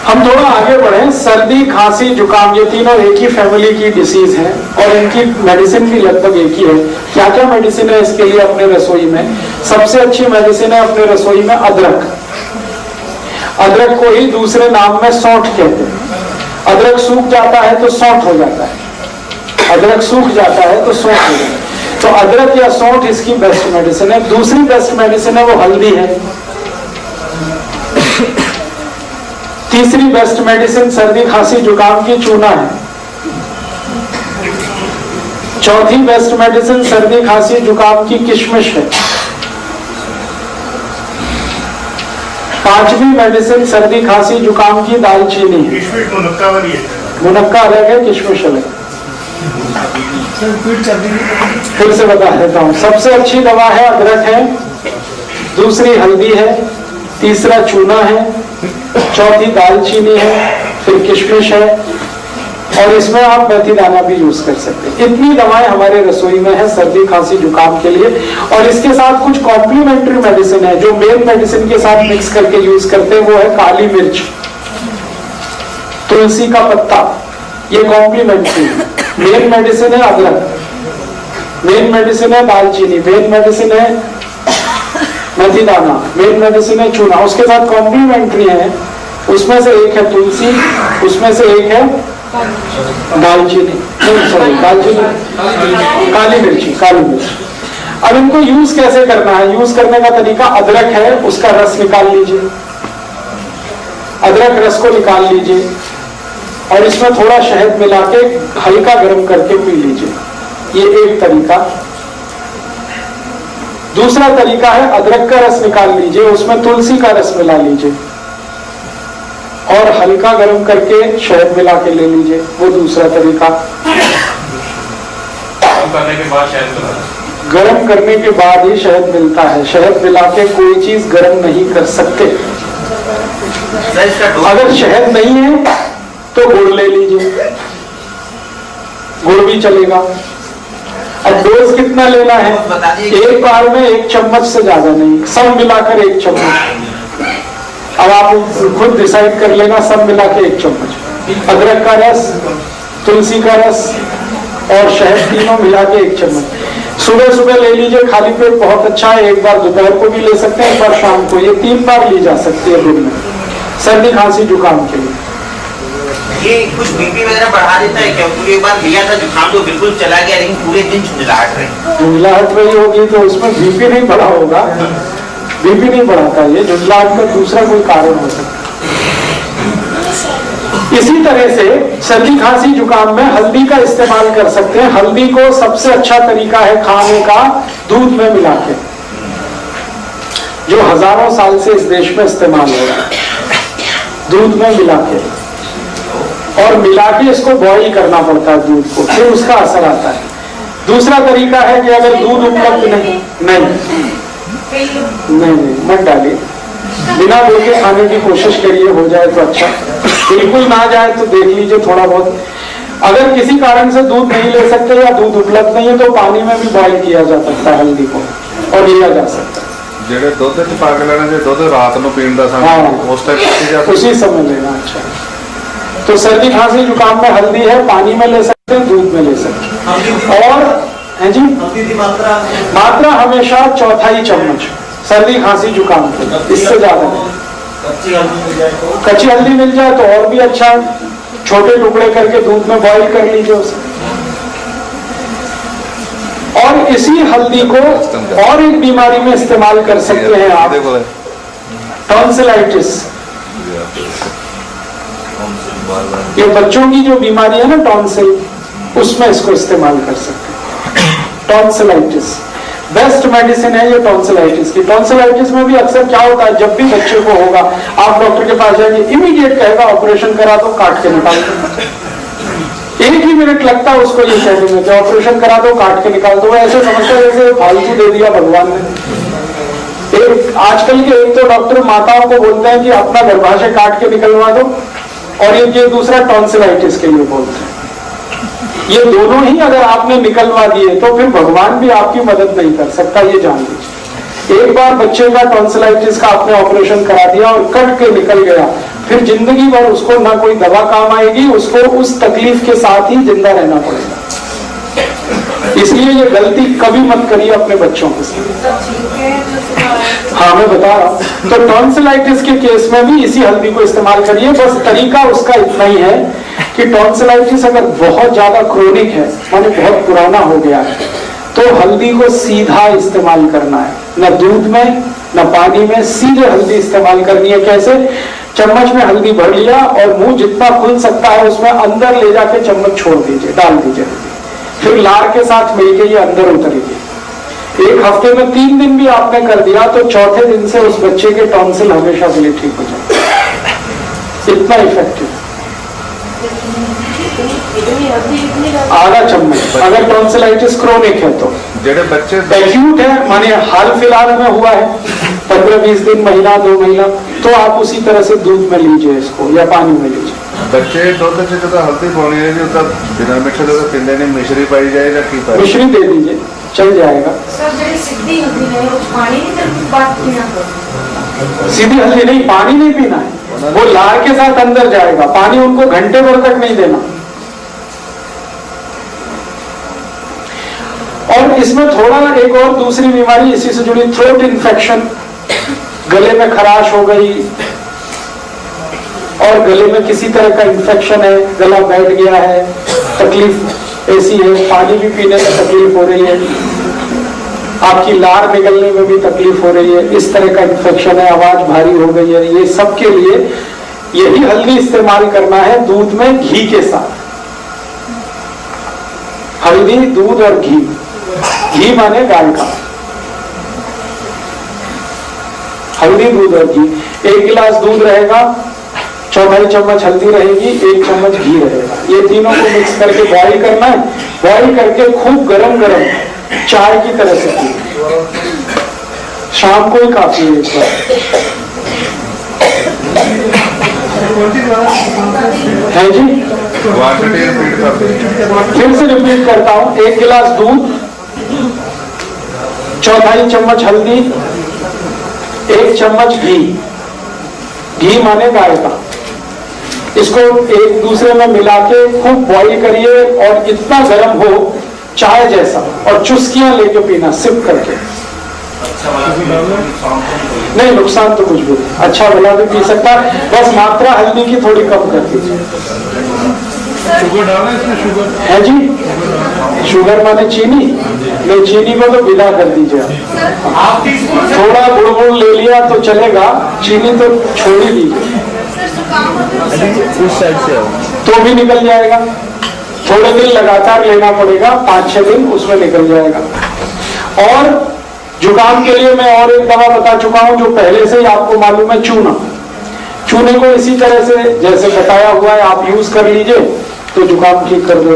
हम थोड़ा आगे बढ़े। सर्दी, खांसी, जुकाम ये तीनों एक ही फैमिली की डिसीज है और इनकी मेडिसिन भी लगभग एक ही है। क्या क्या मेडिसिन है इसके लिए अपने रसोई में? सबसे अच्छी मेडिसिन है अपने रसोई में अदरक। अदरक को ही दूसरे नाम में सौंठ कहते हैं। अदरक सूख जाता है तो सौंठ हो जाता है, अदरक सूख जाता है तो सौंठ हो जाता है। तो अदरक या सौंठ इसकी बेस्ट मेडिसिन है। दूसरी बेस्ट मेडिसिन है वो हल्दी है। तीसरी बेस्ट मेडिसिन सर्दी, खांसी, जुकाम की चूना है। चौथी बेस्ट मेडिसिन सर्दी, खांसी, जुकाम की किशमिश है। पांचवी मेडिसिन सर्दी, खांसी, जुकाम की दालचीनी है। किशमिश मुनक्का वाली है, मुनक्का अलग है, किशमिश अलग। फिर से बता देता हूं, सबसे अच्छी दवा है अदरक है, दूसरी हल्दी है, तीसरा चूना है, चौथी दालचीनी है, फिर किशमिश है और इसमें आप मेथी दाना भी यूज कर सकते हैं। इतनी दवाएं हमारे रसोई में है सर्दी, खांसी, जुकाम के लिए। और इसके साथ कुछ कॉम्प्लीमेंट्री मेडिसिन है जो मेन मेडिसिन के साथ मिक्स करके यूज करते हैं। वो है काली मिर्च, तुलसी का पत्ता, ये कॉम्प्लीमेंट्री है। मेन मेडिसिन है अदरक, मेन मेडिसिन है दालचीनी, मेन मेडिसिन है मेथी दाना, मेन मेडिसिन है चूना। उसके साथ कॉम्प्लीमेंट्री है, उसमें से एक है तुलसी, उसमें से एक है दालचीनी, सॉरी दालचीनी, काली मिर्ची, काली मिर्च। अब इनको यूज कैसे करना है? यूज करने का तरीका, अदरक है उसका रस निकाल लीजिए, अदरक रस को निकाल लीजिए और इसमें थोड़ा शहद मिला के हल्का गर्म करके पी लीजिए, ये एक तरीका। दूसरा तरीका है अदरक का रस निकाल लीजिए, उसमें तुलसी का रस मिला लीजिए और हल्का गर्म करके शहद मिला के ले लीजिए, वो दूसरा तरीका। करने के बाद शहद गर्म करने के बाद ही शहद मिलता है, शहद मिला के कोई चीज गर्म नहीं कर सकते। अगर शहद नहीं है तो गुड़ ले लीजिए, गुड़ भी चलेगा। अब डोज कितना लेना है? एक बार में 1 चम्मच से ज्यादा नहीं, सब मिलाकर 1 चम्मच। अब आप खुद डिसाइड कर लेना, सब मिला के 1 चम्मच अदरक का रस, तुलसी का रस और शहद तीनों मिला के 1 चम्मच। सुबह सुबह ले लीजिए, खाली पेट बहुत अच्छा है। एक बार दोपहर को भी ले सकते हैं, एक बार शाम को, ये 3 बार ली जा सकती है दिन में सर्दी, खांसी, जुकाम के लिए। ये कुछ बीपी वगैरह बढ़ा देता है क्या? एक बार लिया था जुकाम तो बिल्कुल चला गया, लेकिन पूरे दिन झुंझलाहट रही। झुंझलाहट रही होगी तो उसमें बीपी नहीं बढ़ा होगा, बीपी नहीं बढ़ाता, ये झुंझलाहट का दूसरा कोई कारण हो सकता है। इसी तरह से सर्दी, खांसी, जुकाम में हल्दी का इस्तेमाल कर सकते हैं। हल्दी को सबसे अच्छा तरीका है खाने का दूध में मिला के, जो हजारों साल से इस देश में इस्तेमाल हो रहा है, दूध में मिला के और मिला के इसको बॉईल करना पड़ता है दूध को, फिर उसका असर आता है। दूसरा तरीका है कि अगर दूध उपलब्ध नहीं मत डालिए, बिना दूध के खाने की कोशिश करिए, हो जाए तो अच्छा, बिल्कुल ना जाए तो देख लीजिए थोड़ा बहुत। अगर किसी कारण से दूध नहीं ले सकते या दूध उपलब्ध नहीं है तो पानी में भी बॉईल किया जा सकता है हल्दी को और लिया जा सकता है। ਜਿਹੜੇ ਦੁੱਧ ਚ ਪਾ ਕੇ ਲੈਣਾ, ਜੇ ਦੁੱਧ ਰਾਤ ਨੂੰ ਪੀਣ ਦਾ हाँ, ਉਸ ਟਾਈਮ उसी समय लेना। अच्छा, तो सर्दी, खांसी, जुकाम में हल्दी है, पानी में ले सकते हैं, दूध में ले सकते हैं। और है जी, मात्रा हमेशा 1/4 चम्मच सर्दी, खांसी, जुकाम के, इससे ज्यादा नहीं। कच्ची हल्दी मिल जाए तो और भी अच्छा, छोटे टुकड़े करके दूध में बॉईल कर लीजिए उसे। और इसी हल्दी को और एक बीमारी में इस्तेमाल कर सकते हैं आप, टॉन्सिलाइटिस। ये बच्चों की जो बीमारी है ना टॉन्सिल, उसमें इसको इस्तेमाल कर सकते हैं। टॉन्सिलाइटिस बेस्ट मेडिसिन है ये टॉन्सिलाइटिस की। टॉन्सिलाइटिस में भी अक्सर क्या होता है, जब भी बच्चे को होगा आप डॉक्टर के पास जाएंगे, इमीडिएट कहेगा ऑपरेशन करा दो, काट के निकाल दो। 1 ही मिनट लगता है उसको ये कहने में कि ऑपरेशन करा दो, काट के निकाल दो। ऐसे समझता है जैसे फालतू दे दिया भगवान ने। आजकल के एक तो डॉक्टर माताओं को बोलते हैं कि अपना गर्भाशय काट के निकलवा दो, और ये दूसरा टॉन्सिलाइटिस के लिए बोलते हैं। ये दोनों ही अगर आपने निकलवा दिए तो फिर भगवान भी आपकी मदद नहीं कर सकता, ये जान लीजिए। एक बार बच्चे का टॉन्सिलाइटिस का आपने ऑपरेशन करा दिया और कट के निकल गया, फिर जिंदगी भर उसको ना कोई दवा काम आएगी, उसको उस तकलीफ के साथ ही जिंदा रहना पड़ेगा। इसलिए ये गलती कभी मत करिए अपने बच्चों के साथ। हाँ, मैं बता रहा हूं। तो टॉन्सिलाइटिस के केस में भी इसी हल्दी को इस्तेमाल करिए। बस तरीका उसका इतना ही है कि टॉन्सिलाइटिस अगर बहुत ज्यादा क्रोनिक है, माने बहुत पुराना हो गया है, तो हल्दी को सीधा इस्तेमाल करना है, न दूध में न पानी में, सीधे हल्दी इस्तेमाल करनी है। कैसे? चम्मच में हल्दी भर लिया और मुंह जितना खुल सकता है उसमें अंदर ले जाके चम्मच छोड़ दीजिए, डाल दीजिए हल्दी। फिर लार के साथ मिलके ये अंदर उतरेगी। एक हफ्ते में 3 दिन भी आपने कर दिया तो चौथे दिन से उस बच्चे के टॉन्सिल हमेशा के लिए ठीक हो जाए। इतना इफेक्टिव। आधा चम्मच अगर टॉन्सिलाइटिस क्रोनिक है तो। जेडे बच्चे एक्यूट है, माने हाल फिलहाल में हुआ है 15-20 दिन, महीना 2 महीना, तो आप उसी तरह से दूध में लीजिए इसको या पानी में लीजिए। बच्चे दुध च जो हल्दी पानी है जो तब बिना मिक्स जो पींदे ने मिश्री पाई जाए या की पाई? मिश्री दे दीजिए, चल जाएगा। सर ਜਿਹੜੀ ਸਿੱਧੀ ਹੁੰਦੀ ਨੇ ਉਹ ਪਾਣੀ ਨਹੀਂ ਤੇ ਬਾਤ पीना। सीधी हल्दी नहीं, पानी नहीं पीना है, वो लार के साथ अंदर जाएगा। पानी उनको घंटे भर तक नहीं देना। और इसमें थोड़ा एक और दूसरी बीमारी इसी से जुड़ी, थ्रोट इन्फेक्शन, गले में खराश हो गई और गले में किसी तरह का इन्फेक्शन है, गला बैठ गया है, तकलीफ ऐसी है, पानी भी पीने में तकलीफ हो रही है, आपकी लार निकलने में भी तकलीफ हो रही है, इस तरह का इन्फेक्शन है, आवाज भारी हो गई है, ये सब के लिए यही हल्दी इस्तेमाल करना है दूध में घी के साथ। हल्दी, दूध और घी। घी माने गाय का। हल्दी, दूध और घी। 1 गिलास दूध रहेगा, 1/4 चम्मच हल्दी रहेगी, 1 चम्मच घी रहेगा। ये तीनों को मिक्स करके बॉईल करना है। बॉईल करके खूब गरम गरम चाय की तरह से पिए। शाम को ही काफी है इस बार। है जी, क्वांटिटी रिपीट कर दे। फिर से रिपीट करता हूं। 1 गिलास दूध, 1/4 चम्मच हल्दी, 1 चम्मच घी। घी माने गाय का। इसको एक दूसरे में मिला के खूब बॉईल करिए और इतना गर्म हो चाय जैसा, और चुस्कियां लेके पीना, सिप करके। नहीं, नुकसान तो कुछ भी नहीं, अच्छा भला भी पी सकता है, बस मात्रा हल्दी की थोड़ी कम कर दीजिए। शुगर डालना है इसमें? शुगर है जी, शुगर माने चीनी? नहीं, चीनी को तो विदा कर दीजिए आप। हाफ टी स्पून से थोड़ा गुड़ ले लिया तो चलेगा, चीनी तो छोड़ ही दीजिए। उस साइड से तो भी निकल जाएगा। थोड़े दिन लगातार लेना पड़ेगा, 5-6 दिन उसमें निकल जाएगा। और जुकाम के लिए मैं और एक दवा बता चुका हूं जो पहले से ही आपको मालूम है, चूना। चूने को इसी तरह से जैसे बताया हुआ है आप यूज कर लीजिए तो जुकाम ठीक कर देगा।